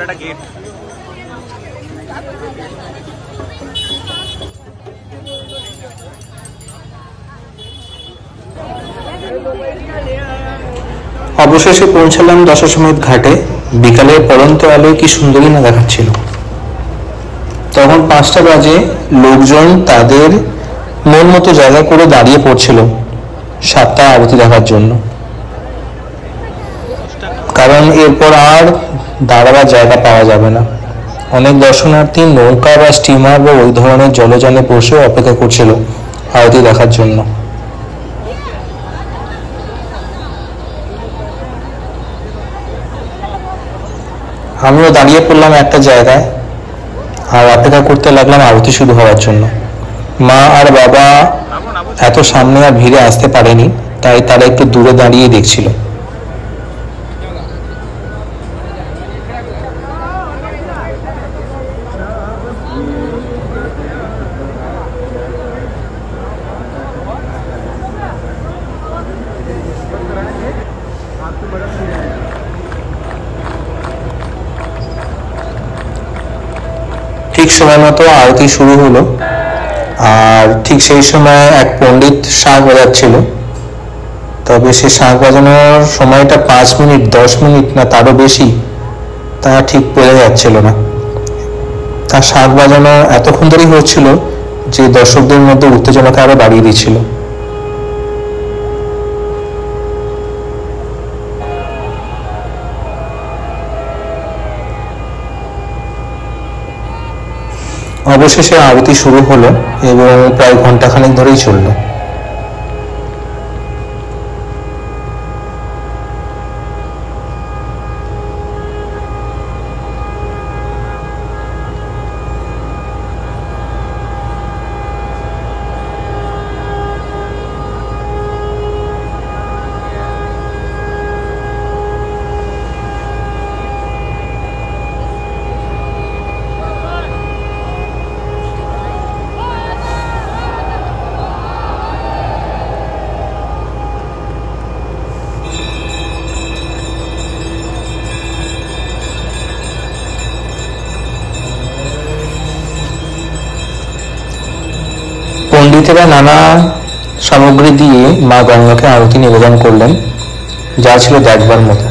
একটা গেট। অবশেষে পৌঁছালাম দশাশ্বমেধ ঘাটে। বিকালের পড়ন্ত আলোয় কি সুন্দরী না দেখাচ্ছিল। তখন 5টা বাজে। লোকজন তাদের মন মতো জায়গা করে দাঁড়িয়ে পড়ছিল 7টা আরতি দেখার জন্য, কারণ এরপর আর দাঁড়াবার জায়গা পাওয়া যাবে না। অনেক দর্শনার্থী নৌকা বা স্টিমার বা ওই ধরনের জলযানে বসে অপেক্ষা করছিল আরতি দেখার জন্য। আমিও দাঁড়িয়ে পড়লাম একটা জায়গায় আর অপেক্ষা করতে লাগলাম আরতি শুরু হওয়ার জন্য। মা আর বাবা এত সামনে আর ভিড়ে আসতে পারেনি, তাই তারা একটু দূরে দাঁড়িয়ে দেখছিল। ঠিক সময় মতো আরতি শুরু হলো, আর ঠিক সেই সময় এক পণ্ডিত শাঁখ বাজাচ্ছিল। তবে সে শাঁখ বাজানোর সময়টা 5 মিনিট 10 মিনিট না তারও বেশি, তা ঠিক বোঝা যাচ্ছিল না। তার শাঁখ বাজানো এতক্ষণ ধরেই হচ্ছিল যে দর্শকদের মধ্যে উত্তেজনাকে আরো বাড়িয়ে দিচ্ছিল। অবশেষে আরতি শুরু হলো এবং প্রায় ঘন্টাখানেক ধরেই চলল। পণ্ডিতেরা নানা সামগ্রী দিয়ে মা গঙ্গাকে আরতি নিবেদন করলেন, যা ছিল দেখবার মতো।